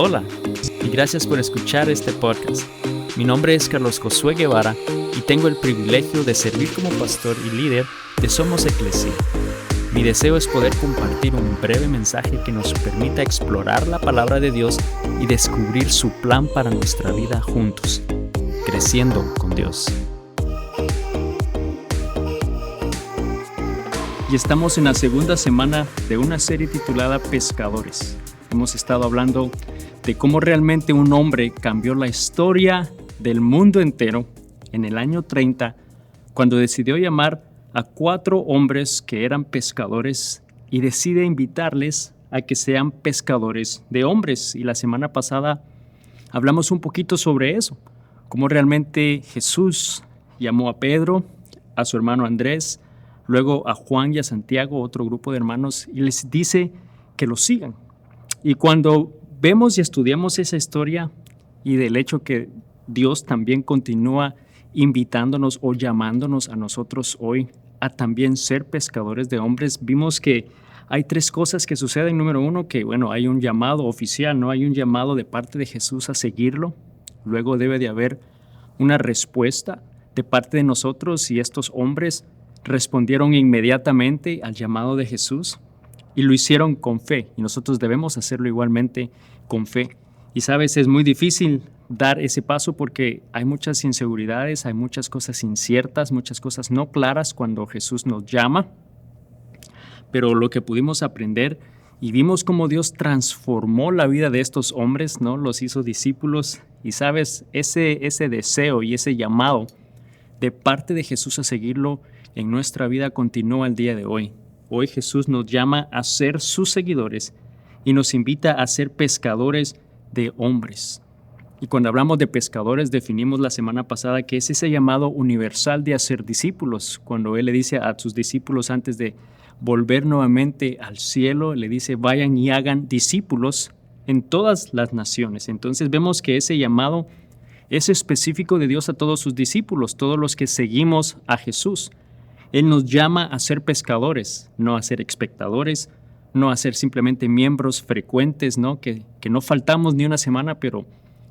Hola y gracias por escuchar este podcast. Mi nombre es Carlos Josué Guevara y tengo el privilegio de servir como pastor y líder de Somos Eclesia. Mi deseo es poder compartir un breve mensaje que nos permita explorar la palabra de Dios y descubrir su plan para nuestra vida juntos, creciendo con Dios. Y estamos en la segunda semana de una serie titulada Pescadores. Hemos estado hablando de cómo realmente un hombre cambió la historia del mundo entero en el año 30, cuando decidió llamar a 4 hombres que eran pescadores y decide invitarles a que sean pescadores de hombres. Y la semana pasada hablamos un poquito sobre eso, cómo realmente Jesús llamó a Pedro, a su hermano Andrés, luego a Juan y a Santiago, otro grupo de hermanos, y les dice que lo sigan. Y cuando vemos y estudiamos esa historia y del hecho que Dios también continúa invitándonos o llamándonos a nosotros hoy a también ser pescadores de hombres, vimos que hay 3 cosas que suceden. Número 1, que hay un llamado oficial, ¿no? Hay un llamado de parte de Jesús a seguirlo. Luego debe de haber una respuesta de parte de nosotros y estos hombres respondieron inmediatamente al llamado de Jesús y lo hicieron con fe, y nosotros debemos hacerlo igualmente con fe. Y sabes, es muy difícil dar ese paso porque hay muchas inseguridades, hay muchas cosas inciertas, muchas cosas no claras cuando Jesús nos llama. Pero lo que pudimos aprender y vimos cómo Dios transformó la vida de estos hombres, ¿no? Los hizo discípulos, y sabes, ese deseo y ese llamado de parte de Jesús a seguirlo en nuestra vida continúa el día de hoy. Hoy Jesús nos llama a ser sus seguidores y nos invita a ser pescadores de hombres. Y cuando hablamos de pescadores, definimos la semana pasada que es ese llamado universal de hacer discípulos. Cuando Él le dice a sus discípulos antes de volver nuevamente al cielo, le dice, vayan y hagan discípulos en todas las naciones. Entonces vemos que ese llamado es específico de Dios a todos sus discípulos, todos los que seguimos a Jesús. Él nos llama a ser pescadores, no a ser espectadores, no a ser simplemente miembros frecuentes, ¿no? Que no faltamos ni una semana, pero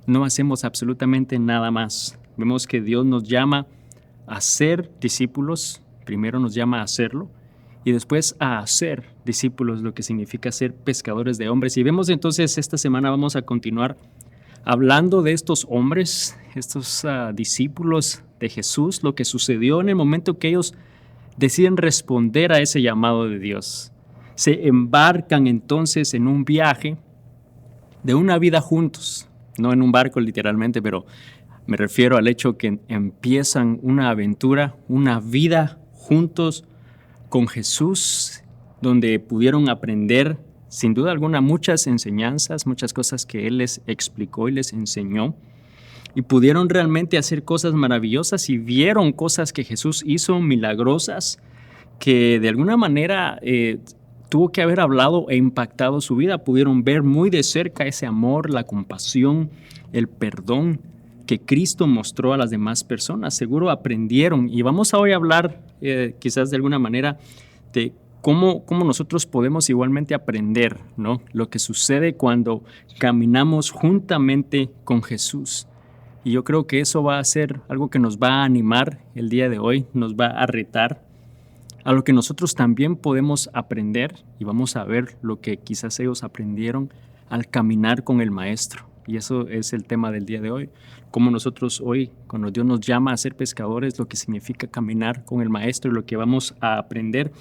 no hacemos absolutamente nada más. Vemos que Dios nos llama a ser discípulos, primero nos llama a hacerlo, y después a hacer discípulos, lo que significa ser pescadores de hombres. Y vemos entonces, esta semana vamos a continuar hablando de estos hombres, estos discípulos de Jesús, lo que sucedió en el momento que ellos deciden responder a ese llamado de Dios. Se embarcan entonces en un viaje de una vida juntos, no en un barco literalmente, pero me refiero al hecho que empiezan una aventura, una vida juntos con Jesús, donde pudieron aprender sin duda alguna muchas enseñanzas, muchas cosas que Él les explicó y les enseñó, y pudieron realmente hacer cosas maravillosas y vieron cosas que Jesús hizo milagrosas que de alguna manera tuvo que haber hablado e impactado su vida. Pudieron ver muy de cerca ese amor, la compasión, el perdón que Cristo mostró a las demás personas. Seguro aprendieron, y vamos a hoy hablar quizás de alguna manera de cómo nosotros podemos igualmente aprender, ¿no? Lo que sucede cuando caminamos juntamente con Jesús. Y yo creo que eso va a ser algo que nos va a animar el día de hoy, nos va a retar a lo que nosotros también podemos aprender, y vamos a ver lo que quizás ellos aprendieron al caminar con el Maestro. Y eso es el tema del día de hoy, cómo nosotros hoy, cuando Dios nos llama a ser pescadores, lo que significa caminar con el Maestro y lo que vamos a aprender.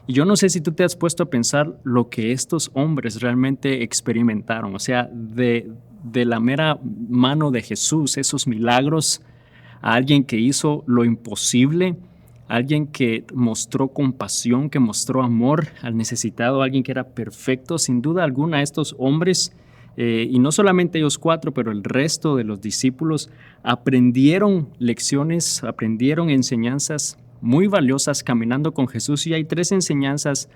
Y yo no sé si tú te has puesto a pensar lo que estos hombres realmente experimentaron, o sea, de la mera mano de Jesús, esos milagros, a alguien que hizo lo imposible, alguien que mostró compasión, que mostró amor al necesitado, alguien que era perfecto. Sin duda alguna, estos hombres, y no solamente ellos 4, pero el resto de los discípulos, aprendieron lecciones, aprendieron enseñanzas muy valiosas caminando con Jesús. Y hay 3 enseñanzas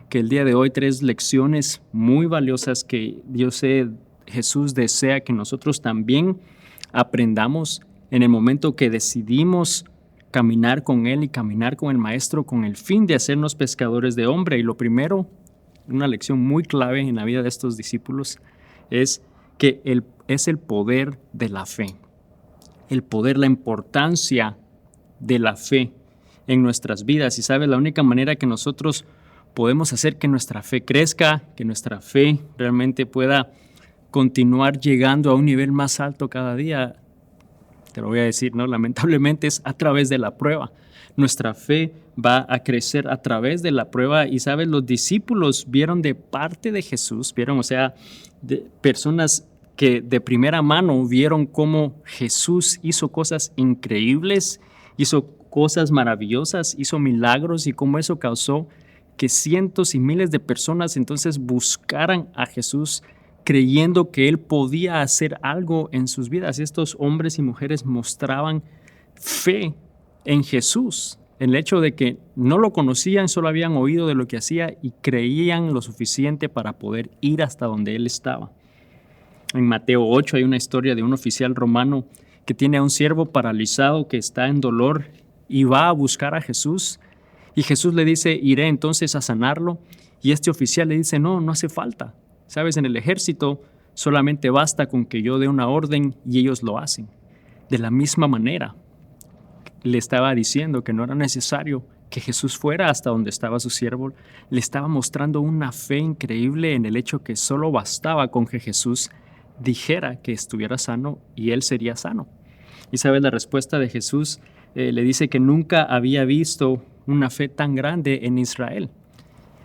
que el día de hoy, 3 lecciones muy valiosas que Jesús desea que nosotros también aprendamos en el momento que decidimos caminar con Él y caminar con el Maestro con el fin de hacernos pescadores de hombre. Y lo primero, una lección muy clave en la vida de estos discípulos, es que es el poder de la fe. El poder, la importancia de la fe en nuestras vidas. Y sabes, la única manera que nosotros podemos hacer que nuestra fe crezca, que nuestra fe realmente pueda continuar llegando a un nivel más alto cada día, te lo voy a decir, ¿no? Lamentablemente es a través de la prueba. Nuestra fe va a crecer a través de la prueba. Y sabes, los discípulos vieron de parte de Jesús, de personas que de primera mano vieron cómo Jesús hizo cosas increíbles, hizo cosas maravillosas, hizo milagros, y cómo eso causó que cientos y miles de personas entonces buscaran a Jesús, creyendo que Él podía hacer algo en sus vidas. Estos hombres y mujeres mostraban fe en Jesús, en el hecho de que no lo conocían, solo habían oído de lo que hacía y creían lo suficiente para poder ir hasta donde Él estaba. En Mateo 8 hay una historia de un oficial romano que tiene a un siervo paralizado que está en dolor y va a buscar a Jesús. Y Jesús le dice, iré entonces a sanarlo. Y este oficial le dice, no hace falta. Sabes, en el ejército solamente basta con que yo dé una orden y ellos lo hacen. De la misma manera, le estaba diciendo que no era necesario que Jesús fuera hasta donde estaba su siervo. Le estaba mostrando una fe increíble en el hecho que solo bastaba con que Jesús dijera que estuviera sano y él sería sano. Y sabes, la respuesta de Jesús le dice que nunca había visto una fe tan grande en Israel.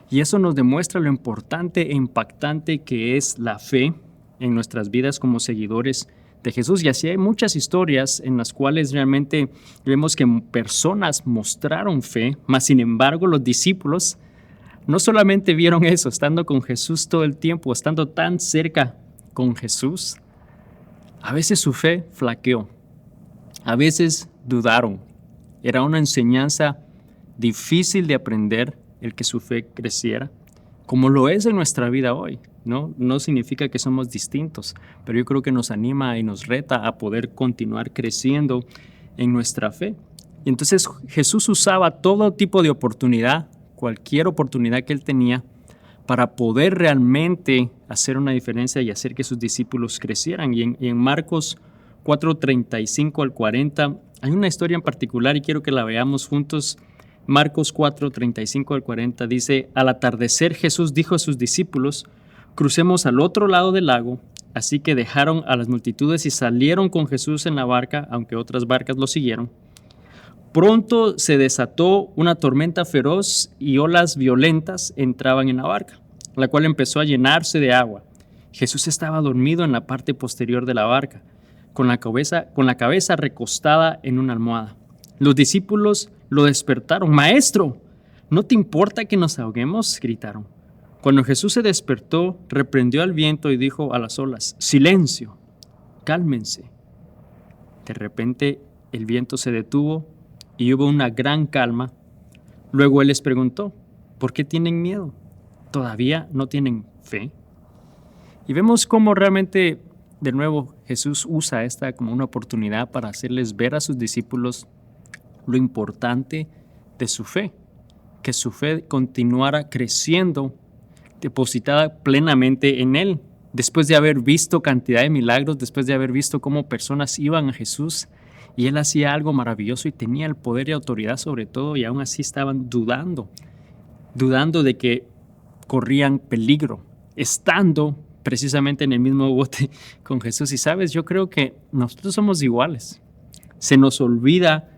Y eso nos demuestra lo importante e impactante que es la fe en nuestras vidas como seguidores de Jesús. Y así hay muchas historias en las cuales realmente vemos que personas mostraron fe, mas sin embargo los discípulos no solamente vieron eso, estando con Jesús todo el tiempo, estando tan cerca con Jesús, a veces su fe flaqueó, a veces dudaron. Era una enseñanza difícil de aprender el que su fe creciera, como lo es en nuestra vida hoy. No significa que somos distintos, pero yo creo que nos anima y nos reta a poder continuar creciendo en nuestra fe. Y entonces Jesús usaba todo tipo de oportunidad, cualquier oportunidad que él tenía, para poder realmente hacer una diferencia y hacer que sus discípulos crecieran. Y en Marcos 4:35 al 40 hay una historia en particular y quiero que la veamos juntos. Marcos 4:35 al 40 dice, al atardecer Jesús dijo a sus discípulos, crucemos al otro lado del lago. Así que dejaron a las multitudes y salieron con Jesús en la barca, aunque otras barcas lo siguieron. Pronto se desató una tormenta feroz y olas violentas entraban en la barca, la cual empezó a llenarse de agua. Jesús estaba dormido en la parte posterior de la barca, con la cabeza recostada en una almohada. Los discípulos lo despertaron. Maestro, ¿no te importa que nos ahoguemos?, gritaron. Cuando Jesús se despertó, reprendió al viento y dijo a las olas, silencio, cálmense. De repente el viento se detuvo y hubo una gran calma. Luego él les preguntó, ¿por qué tienen miedo? ¿Todavía no tienen fe? Y vemos cómo realmente, de nuevo, Jesús usa esta como una oportunidad para hacerles ver a sus discípulos lo importante de su fe, que su fe continuara creciendo, depositada plenamente en Él. Después de haber visto cantidad de milagros, después de haber visto cómo personas iban a Jesús y Él hacía algo maravilloso y tenía el poder y autoridad sobre todo, y aún así estaban dudando de que corrían peligro, estando precisamente en el mismo bote con Jesús. Y sabes, yo creo que nosotros somos iguales. Se nos olvida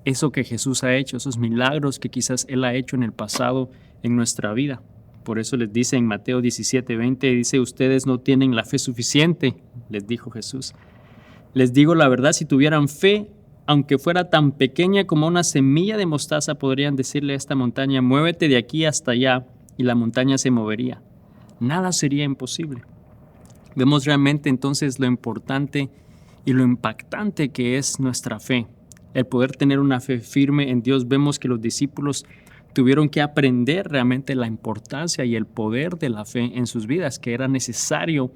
eso que Jesús ha hecho, esos milagros que quizás Él ha hecho en el pasado en nuestra vida. Por eso les dice en Mateo 17:20, dice, ustedes no tienen la fe suficiente, les dijo Jesús. Les digo la verdad, si tuvieran fe, aunque fuera tan pequeña como una semilla de mostaza, podrían decirle a esta montaña, muévete de aquí hasta allá, y la montaña se movería. Nada sería imposible. Vemos realmente entonces lo importante y lo impactante que es nuestra fe. El poder tener una fe firme en Dios. Vemos que los discípulos tuvieron que aprender realmente la importancia y el poder de la fe en sus vidas, que era necesario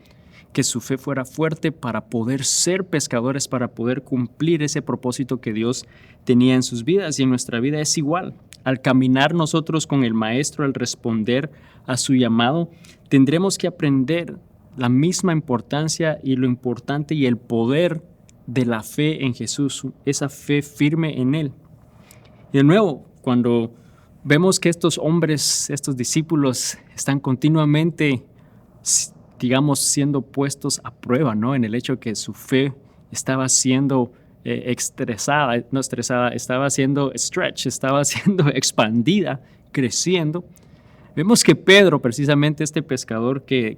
que su fe fuera fuerte para poder ser pescadores, para poder cumplir ese propósito que Dios tenía en sus vidas. Y en nuestra vida es igual. Al caminar nosotros con el Maestro, al responder a su llamado, tendremos que aprender la misma importancia y lo importante y el poder de la fe en Jesús, esa fe firme en Él. Y de nuevo, cuando vemos que estos hombres, estos discípulos, están continuamente, digamos, siendo puestos a prueba, ¿no? En el hecho que su fe estaba siendo estaba siendo stretch, estaba siendo expandida, creciendo. Vemos que Pedro, precisamente este pescador que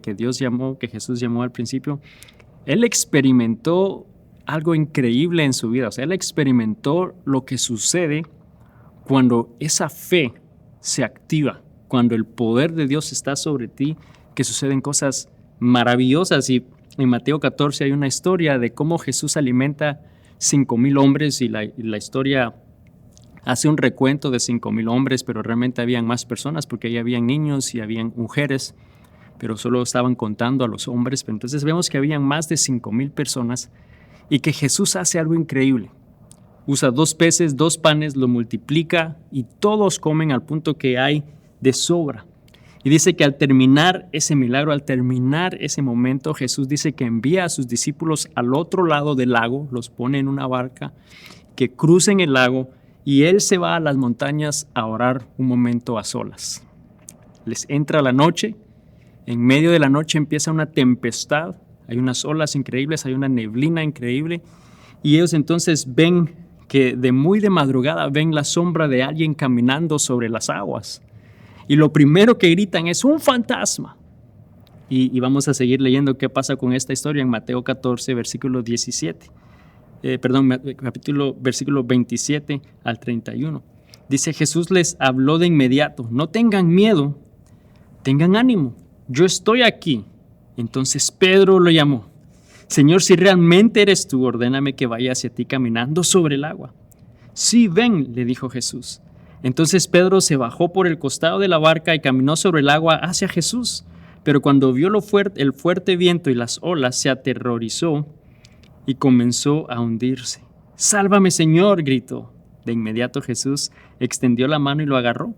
Jesús llamó al principio, él experimentó algo increíble en su vida. O sea, él experimentó lo que sucede cuando esa fe se activa, cuando el poder de Dios está sobre ti, que suceden cosas maravillosas. Y en Mateo 14 hay una historia de cómo Jesús alimenta 5,000 hombres y la historia hace un recuento de 5,000 hombres, pero realmente habían más personas porque ahí habían niños y habían mujeres, pero solo estaban contando a los hombres. Pero entonces vemos que habían más de 5,000 personas y que Jesús hace algo increíble. Usa 2 peces, 2 panes, lo multiplica y todos comen al punto que hay de sobra. Y dice que al terminar ese milagro, al terminar ese momento, Jesús dice que envía a sus discípulos al otro lado del lago, los pone en una barca, que crucen el lago y Él se va a las montañas a orar un momento a solas. Les entra la noche, en medio de la noche empieza una tempestad, hay unas olas increíbles, hay una neblina increíble y ellos entonces ven que de madrugada ven la sombra de alguien caminando sobre las aguas. Y lo primero que gritan es ¡un fantasma! Y vamos a seguir leyendo qué pasa con esta historia en Mateo 14, versículo 17. Versículo 27 al 31. Dice, Jesús les habló de inmediato, no tengan miedo, tengan ánimo, yo estoy aquí. Entonces Pedro lo llamó. Señor, si realmente eres tú, ordéname que vaya hacia ti caminando sobre el agua. Sí, ven, le dijo Jesús. Entonces Pedro se bajó por el costado de la barca y caminó sobre el agua hacia Jesús. Pero cuando vio el fuerte viento y las olas, se aterrorizó y comenzó a hundirse. ¡Sálvame, Señor!, gritó. De inmediato Jesús extendió la mano y lo agarró.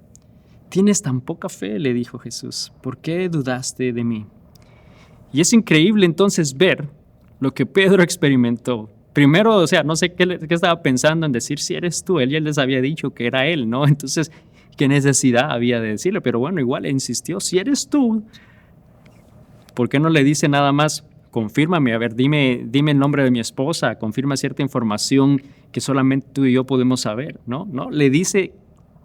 «Tienes tan poca fe», le dijo Jesús. «¿Por qué dudaste de mí?». Y es increíble entonces ver lo que Pedro experimentó. Primero, o sea, no sé qué estaba pensando en decir si eres tú. Él ya les había dicho que era él, ¿no? Entonces, ¿qué necesidad había de decirle? Pero bueno, igual insistió, si eres tú, ¿por qué no le dice nada más, confírmame, a ver, dime el nombre de mi esposa, confirma cierta información que solamente tú y yo podemos saber, ¿no? No, le dice,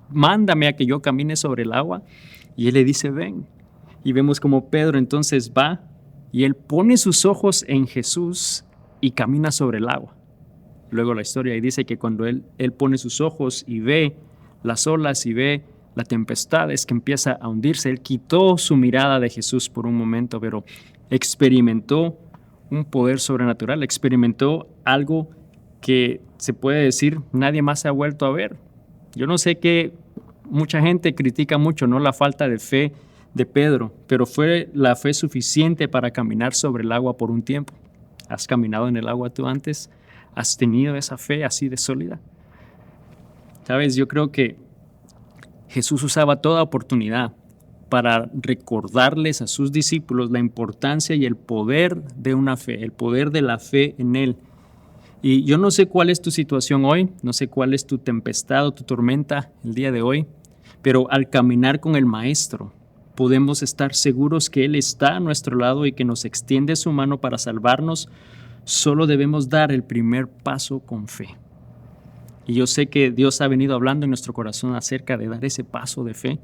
mándame a que yo camine sobre el agua, y él le dice, ven. Y vemos como Pedro entonces va y él pone sus ojos en Jesús y camina sobre el agua. Luego la historia y dice que cuando él pone sus ojos y ve las olas y ve la tempestad, es que empieza a hundirse. Él quitó su mirada de Jesús por un momento, pero experimentó un poder sobrenatural, experimentó algo que se puede decir nadie más se ha vuelto a ver. Yo no sé qué, mucha gente critica mucho, ¿no?, la falta de fe de Pedro, pero fue la fe suficiente para caminar sobre el agua por un tiempo. ¿Has caminado en el agua tú antes? ¿Has tenido esa fe así de sólida? Sabes, yo creo que Jesús usaba toda oportunidad para recordarles a sus discípulos la importancia y el poder de una fe, el poder de la fe en Él. Y yo no sé cuál es tu situación hoy, no sé cuál es tu tempestad o tu tormenta el día de hoy, pero al caminar con el Maestro, podemos estar seguros que Él está a nuestro lado y que nos extiende su mano para salvarnos. Solo debemos dar el primer paso con fe. Y yo sé que Dios ha venido hablando en nuestro corazón acerca de dar ese paso de fe.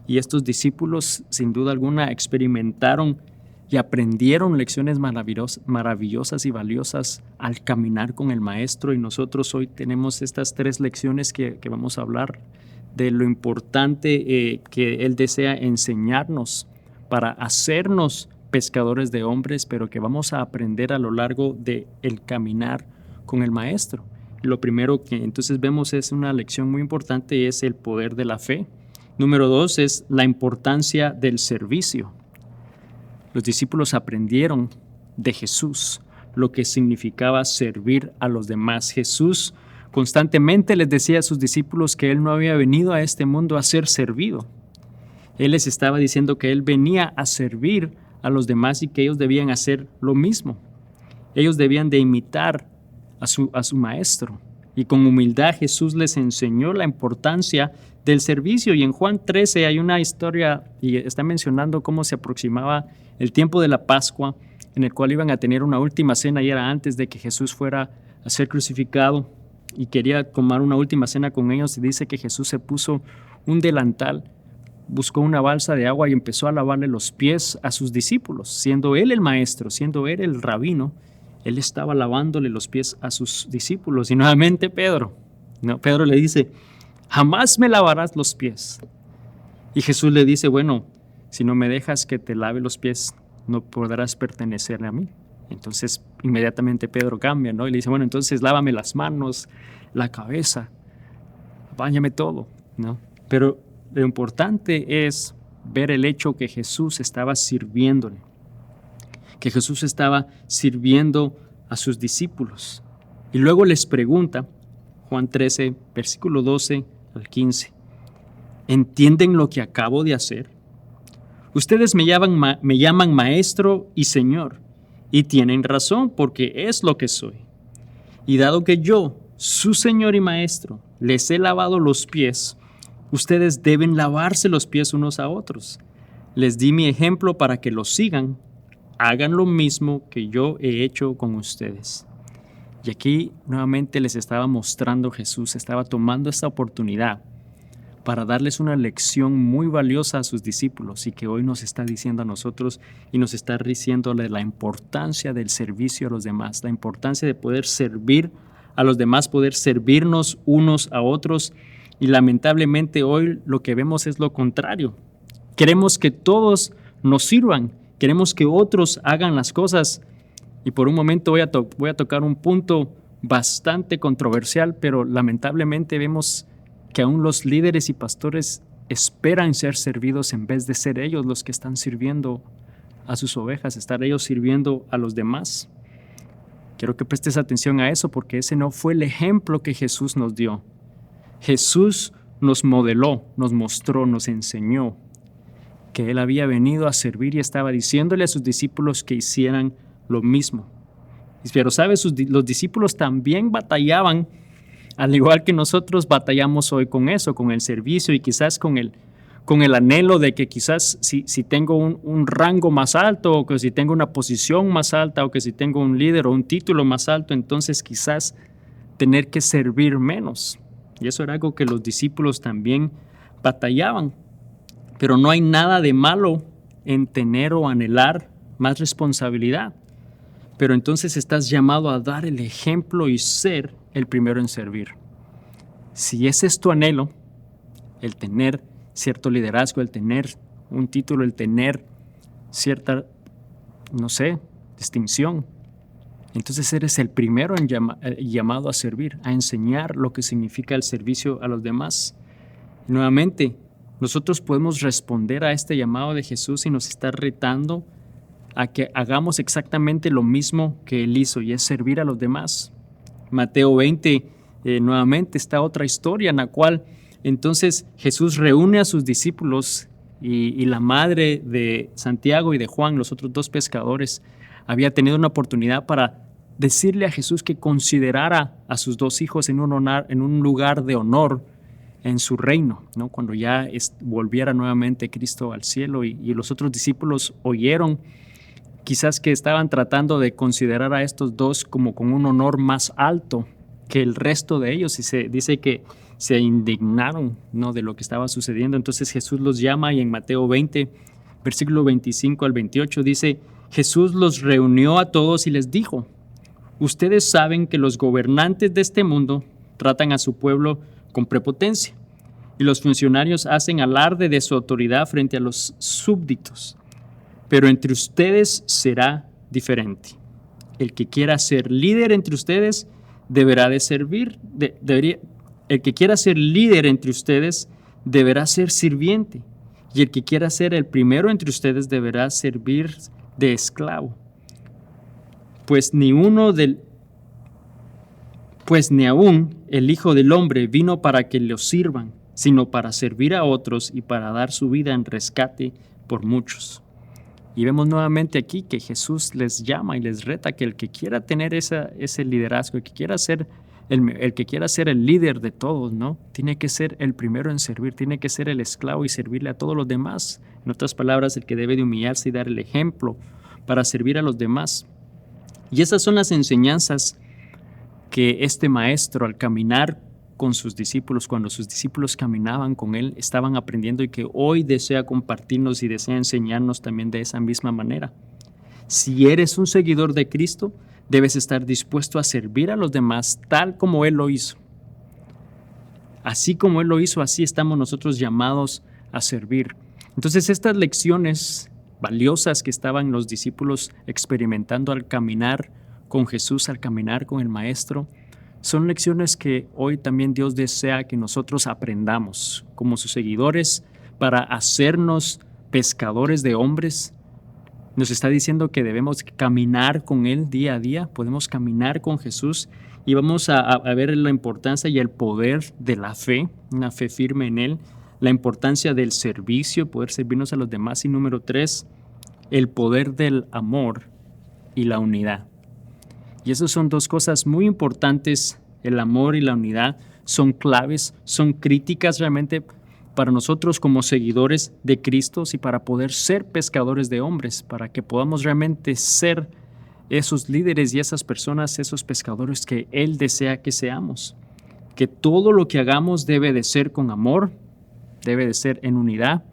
Y estos discípulos, sin duda alguna, experimentaron y aprendieron lecciones maravillosas y valiosas al caminar con el Maestro. Y nosotros hoy tenemos estas 3 lecciones que vamos a hablar de lo importante que Él desea enseñarnos para hacernos pescadores de hombres, pero que vamos a aprender a lo largo del caminar con el Maestro. Lo primero que entonces vemos es una lección muy importante, es el poder de la fe. Número 2 es la importancia del servicio. Los discípulos aprendieron de Jesús lo que significaba servir a los demás. Jesús constantemente les decía a sus discípulos que Él no había venido a este mundo a ser servido. Él les estaba diciendo que Él venía a servir a los demás y que ellos debían hacer lo mismo. Ellos debían de imitar a su maestro. Y con humildad Jesús les enseñó la importancia del servicio. Y en Juan 13 hay una historia y está mencionando cómo se aproximaba el tiempo de la Pascua, en el cual iban a tener una última cena y era antes de que Jesús fuera a ser crucificado y quería tomar una última cena con ellos. Y dice que Jesús se puso un delantal, buscó una balsa de agua y empezó a lavarle los pies a sus discípulos. Siendo él el maestro, siendo él el rabino, él estaba lavándole los pies a sus discípulos. Y nuevamente Pedro le dice, jamás me lavarás los pies. Y Jesús le dice, bueno, si no me dejas que te lave los pies, no podrás pertenecerle a mí. Entonces inmediatamente Pedro cambia, ¿no? Y le dice, bueno, entonces lávame las manos, la cabeza, báñame todo, ¿no? Pero lo importante es ver el hecho que Jesús estaba sirviéndole, que Jesús estaba sirviendo a sus discípulos. Y luego les pregunta, Juan 13, versículo 12 al 15, ¿entienden lo que acabo de hacer? Ustedes me llaman maestro y señor, y tienen razón porque es lo que soy. Y dado que yo, su señor y maestro, les he lavado los pies, ustedes deben lavarse los pies unos a otros. Les di mi ejemplo para que lo sigan. Hagan lo mismo que yo he hecho con ustedes. Y aquí nuevamente les estaba mostrando Jesús, estaba tomando esta oportunidad para darles una lección muy valiosa a sus discípulos y que hoy nos está diciendo a nosotros y nos está diciéndole la importancia del servicio a los demás, la importancia de poder servir a los demás, poder servirnos unos a otros. Y lamentablemente hoy lo que vemos es lo contrario. Queremos que todos nos sirvan, queremos que otros hagan las cosas. Y por un momento voy a tocar un punto bastante controversial, pero lamentablemente vemos que aún los líderes y pastores esperan ser servidos en vez de ser ellos los que están sirviendo a sus ovejas, estar ellos sirviendo a los demás. Quiero que prestes atención a eso porque ese no fue el ejemplo que Jesús nos dio. Jesús nos modeló, nos mostró, nos enseñó que Él había venido a servir y estaba diciéndole a sus discípulos que hicieran lo mismo. Pero ¿sabes? Los discípulos también batallaban, al igual que nosotros batallamos hoy con eso, con el servicio y quizás con el anhelo de que quizás si tengo un rango más alto o que si tengo una posición más alta o que si tengo un líder o un título más alto, entonces quizás tener que servir menos. Y eso era algo que los discípulos también batallaban. Pero no hay nada de malo en tener o anhelar más responsabilidad. Pero entonces estás llamado a dar el ejemplo y ser el primero en servir. Si ese es tu anhelo, el tener cierto liderazgo, el tener un título, el tener cierta, distinción, entonces eres el primero llamado a servir, a enseñar lo que significa el servicio a los demás. Nuevamente, nosotros podemos responder a este llamado de Jesús y nos está retando a que hagamos exactamente lo mismo que Él hizo y es servir a los demás. Mateo 20, nuevamente está otra historia en la cual entonces Jesús reúne a sus discípulos y la madre de Santiago y de Juan, los otros dos pescadores, había tenido una oportunidad para decirle a Jesús que considerara a sus dos hijos en un lugar de honor en su reino, ¿no? Cuando ya volviera nuevamente Cristo al cielo y los otros discípulos oyeron quizás que estaban tratando de considerar a estos dos como con un honor más alto que el resto de ellos y se dice que se indignaron, ¿no?, de lo que estaba sucediendo. Entonces Jesús los llama y en Mateo 20, versículo 25 al 28 dice, Jesús los reunió a todos y les dijo, ustedes saben que los gobernantes de este mundo tratan a su pueblo con prepotencia y los funcionarios hacen alarde de su autoridad frente a los súbditos. Pero entre ustedes será diferente. El que quiera ser líder entre ustedes deberá de servir, el que quiera ser líder entre ustedes deberá ser sirviente, y el que quiera ser el primero entre ustedes deberá servir de esclavo. Pues ni aún el Hijo del Hombre vino para que lo sirvan, sino para servir a otros y para dar su vida en rescate por muchos. Y vemos nuevamente aquí que Jesús les llama y les reta que el que quiera tener ese liderazgo, el que quiera ser el que quiera ser el líder de todos, ¿no? Tiene que ser el primero en servir, tiene que ser el esclavo y servirle a todos los demás. En otras palabras, el que debe de humillarse y dar el ejemplo para servir a los demás. Y esas son las enseñanzas que este maestro, al caminar con sus discípulos, cuando sus discípulos caminaban con él, estaban aprendiendo, y que hoy desea compartirnos y desea enseñarnos también de esa misma manera. Si eres un seguidor de Cristo, debes estar dispuesto a servir a los demás tal como Él lo hizo. Así como Él lo hizo, así estamos nosotros llamados a servir. Entonces, estas lecciones valiosas que estaban los discípulos experimentando al caminar con Jesús, al caminar con el Maestro, son lecciones que hoy también Dios desea que nosotros aprendamos como sus seguidores para hacernos pescadores de hombres. Nos está diciendo que debemos caminar con Él día a día, podemos caminar con Jesús y vamos a ver la importancia y el poder de la fe, una fe firme en Él, la importancia del servicio, poder servirnos a los demás, y número 3, el poder del amor y la unidad. Y esas son dos cosas muy importantes. El amor y la unidad son claves, son críticas realmente para nosotros como seguidores de Cristo y para poder ser pescadores de hombres, para que podamos realmente ser esos líderes y esas personas, esos pescadores que Él desea que seamos. Que todo lo que hagamos debe de ser con amor, debe de ser en unidad,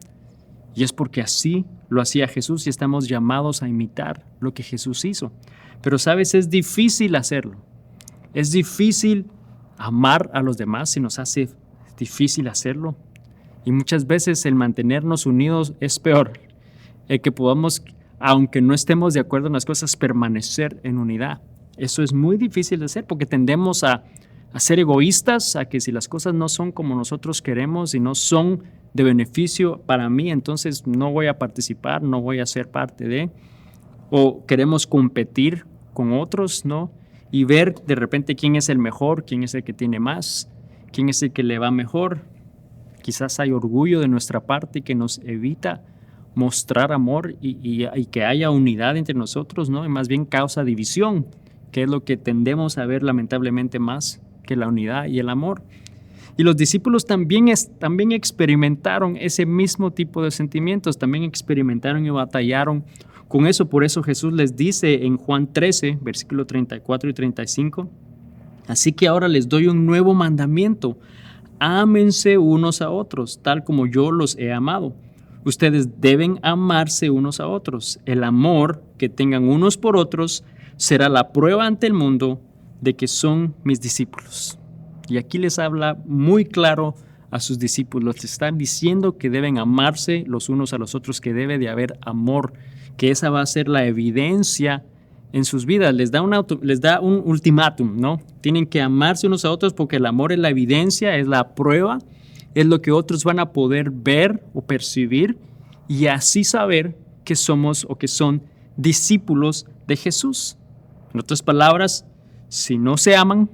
y es porque así lo hacía Jesús y estamos llamados a imitar lo que Jesús hizo. Pero sabes, es difícil hacerlo. Es difícil amar a los demás, se nos hace difícil hacerlo. Y muchas veces el mantenernos unidos es peor. El que podamos, aunque no estemos de acuerdo en las cosas, permanecer en unidad. Eso es muy difícil de hacer porque tendemos a ser egoístas, a que si las cosas no son como nosotros queremos y no son de beneficio para mí, entonces no voy a participar, no voy a ser parte de. O queremos competir con otros, ¿no? Y ver de repente quién es el mejor, quién es el que tiene más, quién es el que le va mejor. Quizás hay orgullo de nuestra parte que nos evita mostrar amor y que haya unidad entre nosotros, ¿no? Y más bien causa división, que es lo que tendemos a ver lamentablemente más que la unidad y el amor. Y los discípulos también experimentaron ese mismo tipo de sentimientos, también experimentaron y batallaron con eso. Por eso Jesús les dice en Juan 13, versículo 34 y 35, así que ahora les doy un nuevo mandamiento: ámense unos a otros, tal como yo los he amado. Ustedes deben amarse unos a otros. El amor que tengan unos por otros será la prueba ante el mundo de que son mis discípulos. Y aquí les habla muy claro a sus discípulos. Les están diciendo que deben amarse los unos a los otros, que debe de haber amor, que esa va a ser la evidencia en sus vidas. Les da un ultimátum, ¿no? Tienen que amarse unos a otros porque el amor es la evidencia, es la prueba, es lo que otros van a poder ver o percibir y así saber que somos o que son discípulos de Jesús. En otras palabras, si no se aman,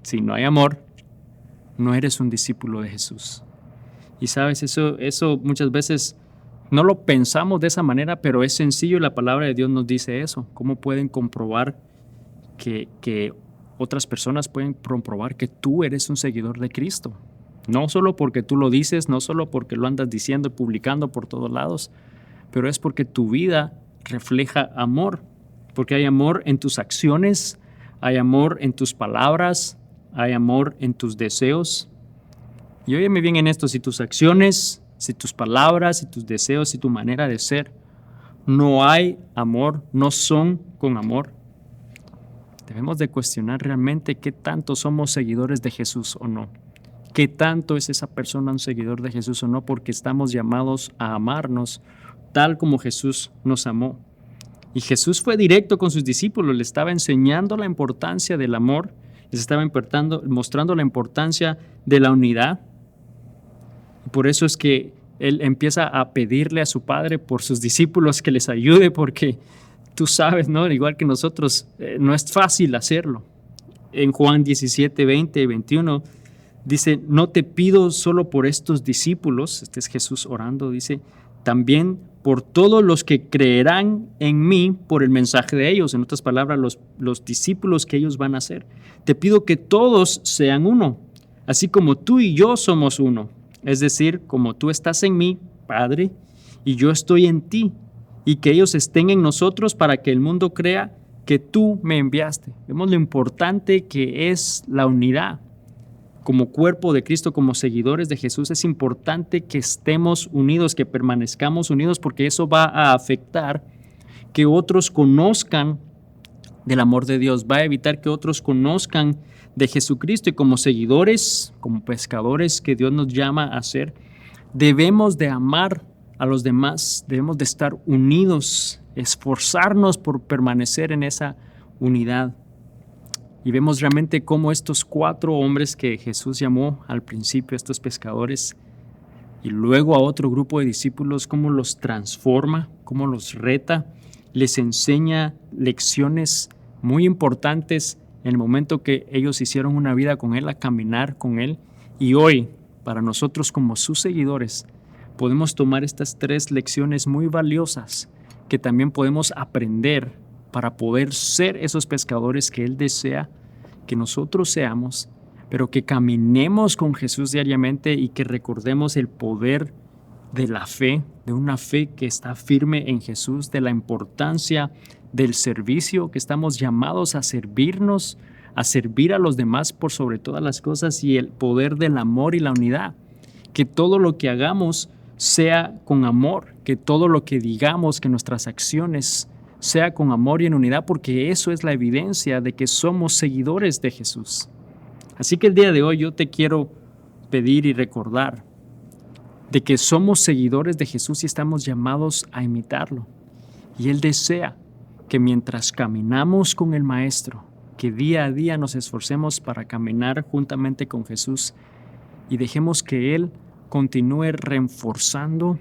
si no hay amor, no eres un discípulo de Jesús. Y sabes, eso muchas veces no lo pensamos de esa manera, pero es sencillo. La palabra de Dios nos dice eso. ¿Cómo pueden comprobar que otras personas pueden comprobar que tú eres un seguidor de Cristo? No solo porque tú lo dices, no solo porque lo andas diciendo y publicando por todos lados, pero es porque tu vida refleja amor. Porque hay amor en tus acciones, hay amor en tus palabras, hay amor en tus deseos. Y óyeme bien en esto: si tus acciones, si tus palabras, si tus deseos, si tu manera de ser no hay amor, no son con amor, debemos de cuestionar realmente qué tanto somos seguidores de Jesús o no. Qué tanto es esa persona un seguidor de Jesús o no, porque estamos llamados a amarnos tal como Jesús nos amó. Y Jesús fue directo con sus discípulos, le estaba enseñando la importancia del amor, les estaba mostrando la importancia de la unidad. Por eso es que Él empieza a pedirle a su Padre por sus discípulos que les ayude, porque tú sabes, ¿no? Igual que nosotros, no es fácil hacerlo. En Juan 17, 20 y 21 dice: no te pido solo por estos discípulos, este es Jesús orando, dice, también por todos los que creerán en mí por el mensaje de ellos. En otras palabras, los discípulos que ellos van a ser. Te pido que todos sean uno, así como tú y yo somos uno. Es decir, como tú estás en mí, Padre, y yo estoy en ti, y que ellos estén en nosotros para que el mundo crea que tú me enviaste. Vemos lo importante que es la unidad. Como cuerpo de Cristo, como seguidores de Jesús, es importante que estemos unidos, que permanezcamos unidos, porque eso va a afectar que otros conozcan del amor de Dios, va a evitar que otros conozcan de Jesucristo. Y como seguidores, como pescadores que Dios nos llama a ser, debemos de amar a los demás, debemos de estar unidos, esforzarnos por permanecer en esa unidad. Y vemos realmente cómo estos 4 hombres que Jesús llamó al principio, estos pescadores, y luego a otro grupo de discípulos, cómo los transforma, cómo los reta, les enseña lecciones muy importantes en el momento que ellos hicieron una vida con Él, a caminar con Él. Y hoy, para nosotros como sus seguidores, podemos tomar estas 3 lecciones muy valiosas que también podemos aprender para poder ser esos pescadores que Él desea que nosotros seamos, pero que caminemos con Jesús diariamente y que recordemos el poder de la fe, de una fe que está firme en Jesús, de la importancia del servicio, que estamos llamados a servirnos, a servir a los demás por sobre todas las cosas, y el poder del amor y la unidad. Que todo lo que hagamos sea con amor, que todo lo que digamos, que nuestras acciones sea con amor y en unidad, porque eso es la evidencia de que somos seguidores de Jesús. Así que el día de hoy yo te quiero pedir y recordar de que somos seguidores de Jesús y estamos llamados a imitarlo. Y Él desea que mientras caminamos con el Maestro, que día a día nos esforcemos para caminar juntamente con Jesús y dejemos que Él continúe reforzando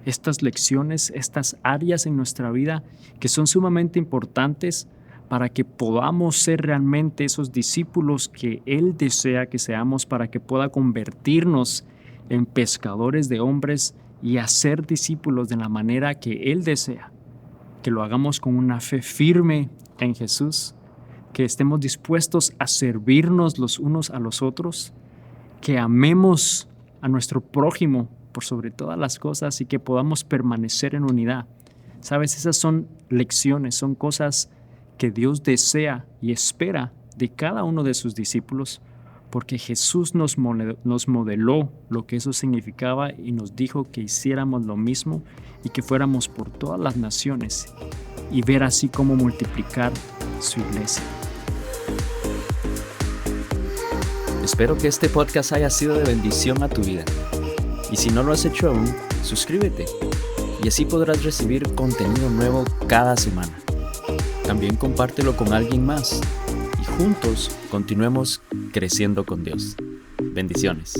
estas lecciones, estas áreas en nuestra vida que son sumamente importantes para que podamos ser realmente esos discípulos que Él desea que seamos, para que pueda convertirnos en pescadores de hombres y hacer discípulos de la manera que Él desea. Que lo hagamos con una fe firme en Jesús, que estemos dispuestos a servirnos los unos a los otros, que amemos a nuestro prójimo por sobre todas las cosas y que podamos permanecer en unidad. Sabes, esas son lecciones, son cosas que Dios desea y espera de cada uno de sus discípulos, porque Jesús nos modeló lo que eso significaba y nos dijo que hiciéramos lo mismo y que fuéramos por todas las naciones y ver así cómo multiplicar su iglesia. Espero que este podcast haya sido de bendición a tu vida. Y si no lo has hecho aún, suscríbete y así podrás recibir contenido nuevo cada semana. También compártelo con alguien más y juntos continuemos creciendo con Dios. Bendiciones.